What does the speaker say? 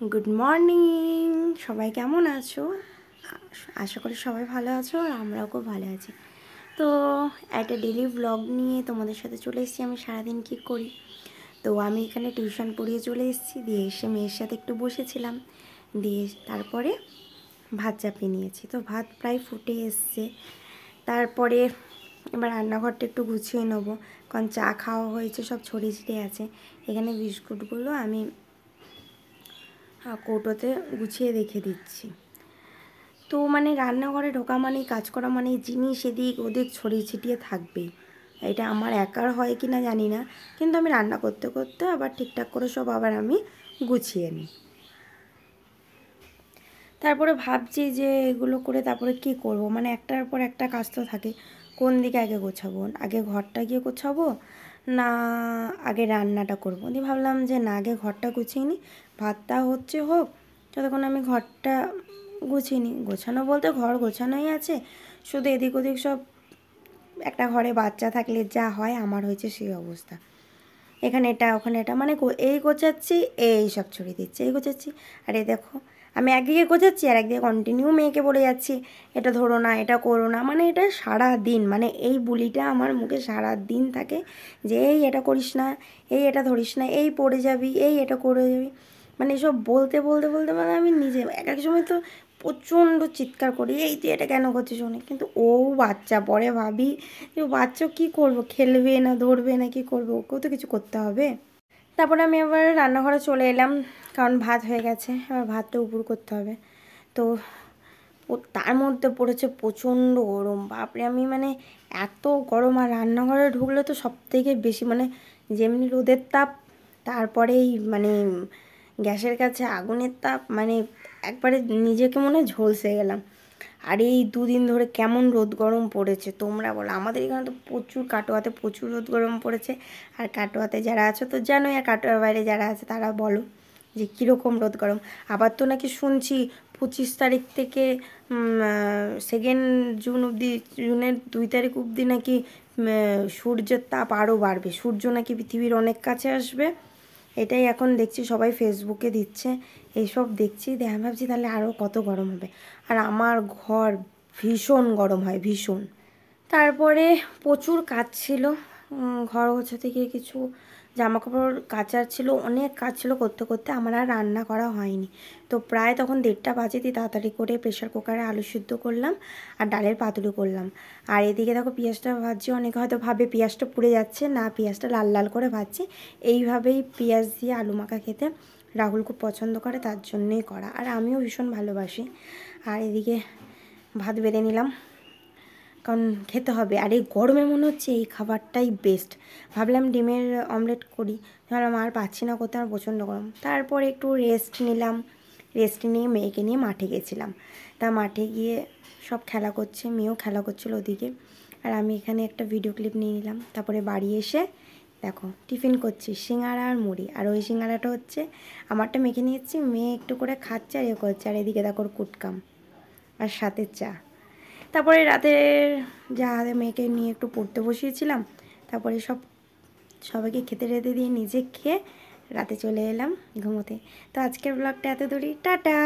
Good morning. সবাই কেমন আছো? আশা করি সবাই ভালো আছো, আর আমরাও খুব ভালো আছি। তো একটা ডেলি ব্লগ নিয়ে তোমাদের সাথে চলে এসেছি। আমি সারাদিন কী করি। তো আমি এখানে টিউশন পড়িয়ে চলে এসেছি, দিয়ে এসে মেয়ের সাথে একটু বসেছিলাম, দিয়ে তারপরে ভাত চাপিয়ে নিয়েছি। তো ভাত প্রায় ফুটে এসছে। তারপরে এবার রান্নাঘরটা একটু গুছিয়ে নেবো, কারণ চা খাওয়া হয়েছে, সব ছড়িয়ে ছিটিয়ে আছে। এখানে বিস্কুটগুলো আমি কৌটোতে গুছিয়ে রেখে দিচ্ছি। তো মানে রান্নাঘরে ঢোকা মানেই, কাজ করা মানেই জিনিস এদিক ওদিক ছড়িয়ে ছিটিয়ে থাকবেই। এটা আমার একার হয় কি না জানি না, কিন্তু আমি রান্না করতে করতে আবার ঠিকঠাক করে সব আবার আমি গুছিয়ে নিই। তারপরে ভাবছি যে এগুলো করে তারপরে কি করব, মানে একটার পর একটা কাজ তো থাকে। কোন দিকে আগে গোছাবো, আগে ঘরটা গিয়ে গোছাবো না আগে রান্নাটা করবো। দিয়ে ভাবলাম যে না, আগে ঘরটা গুছিয়ে নিই, ভাতটা হচ্ছে হোক, ততক্ষণ আমি ঘরটা গুছিয়ে নিই। গোছানো বলতে ঘর গোছানোই আছে, শুধু এদিক ওদিক সব, একটা ঘরে বাচ্চা থাকলে যা হয় আমার হয়েছে সেই অবস্থা। এখানে এটা ওখানে এটা, মানে এই গোছাচ্ছি এই সব ছড়িয়ে দিচ্ছি, এই গোছাচ্ছি আর এই দেখো আমি একদিকে গোছাচ্ছি আর একদিকে কন্টিনিউ মেয়েকে বলে যাচ্ছি এটা ধরো না, এটা করো না। মানে এটা সারা দিন, মানে এই বুলিটা আমার মুখে সারা দিন থাকে যে এই এটা করিস না, এই এটা ধরিস না, এই পড়ে যাবি, এই এটা করে যাবি। মানে এসব বলতে বলতে বলতে মানে আমি নিজে এক এক সময় তো প্রচণ্ড চিৎকার করি, এই তুই এটা কেন করছিস অনেক। কিন্তু ও বাচ্চা, পরে ভাবি যে বাচ্চা কী করবো, খেলবে না ধরবে না কী করবে, ওকেও তো কিছু করতে হবে। তারপরে আমি আবার রান্নাঘরে চলে এলাম, কারণ ভাত হয়ে গেছে, এবার ভাতটা উপর করতে হবে। তো তার মধ্যে পড়েছে প্রচণ্ড গরম, বাপরে আমি মানে এত গরম, আর রান্নাঘরে ঢুকলে তো সব থেকে বেশি, মানে যেমনি রোদের তাপ, তারপরেই মানে গ্যাসের কাছে আগুনের তাপ, মানে একবারে নিজেকে মনে ঝলসে গেলাম। আর এই দুদিন ধরে কেমন রোদ গরম পড়েছে তোমরা বলো। আমাদের এখানে তো প্রচুর, কাটোয়াতে প্রচুর রোদ গরম পড়েছে। আর কাটোয়াতে যারা আছো তো জানোই, আর কাটোয়ার বাইরে যারা আছে তারা বলো যে কীরকম রোদ গরম। আবার তো নাকি শুনছি 25 তারিখ থেকে 2 জুন অবধি, জুনের 2 তারিখ অবধি নাকি সূর্যের তাপ আরও বাড়বে, সূর্য নাকি পৃথিবীর অনেক কাছে আসবে। এটাই এখন দেখছি সবাই ফেসবুকে দিচ্ছে, এইসব দেখছি, আমি ভাবছি তাহলে আরও কত গরম হবে। আর আমার ঘর ভীষণ গরম হয়, ভীষণ। তারপরে প্রচুর কাজ ছিল, ঘর গোছাতে গিয়ে কিছু জামাকাপড় কাচার ছিল, অনেক কাজ ছিল, করতে করতে আমার আর রান্না করা হয়নি। তো প্রায় তখন 1:30 বাজে, দিয়ে তাড়াতাড়ি করে প্রেশার কুকারে আলু সিদ্ধ করলাম আর ডালের পাতুরি করলাম। আর এদিকে দেখো পেঁয়াজটা ভাজছি, অনেকে হয়তো ভাবে পেঁয়াজটা পুড়ে যাচ্ছে, না পেঁয়াজটা লাল লাল করে ভাজছি। এইভাবেই পেঁয়াজ দিয়ে আলু মাখা খেতে রাহুল খুব পছন্দ করে, তার জন্যই করা, আর আমিও ভীষণ ভালোবাসি। আর এদিকে ভাত বেড়ে নিলাম, কারণ খেতে হবে। আর এই গরমে মনে হচ্ছে এই খাবারটাই বেস্ট। ভাবলাম ডিমের অমলেট করি, ভাবলাম আর পাচ্ছি না করতে, আমার প্রচণ্ড গরম। তারপরে একটু রেস্ট নিলাম, রেস্ট নিয়ে মেয়েকে নিয়ে মাঠে গেছিলাম। তা মাঠে গিয়ে সব খেলা করছে, মেয়েও খেলা করছিলো ওদিকে, আর আমি এখানে একটা ভিডিও ক্লিপ নিয়ে নিলাম। তারপরে বাড়ি এসে দেখো টিফিন করছি, সিঙ্গাড়া আর মুড়ি। আর ওই সিঙ্গাড়াটা হচ্ছে আমারটা মেখে নিয়েছি, মেয়ে একটু করে খাচ্ছে আর করছে, আর এদিকে দেখো কুটকাম আর সাথে চা। তারপরে রাতের যা মেয়েকে নিয়ে একটু পড়তে বসিয়েছিলাম, তারপরে সবাইকে খেতে রেতে দিয়ে নিজে খেয়ে রাতে চলে এলাম ঘুমোতে। তো আজকের ব্লগটা এত দূরই, টাটা।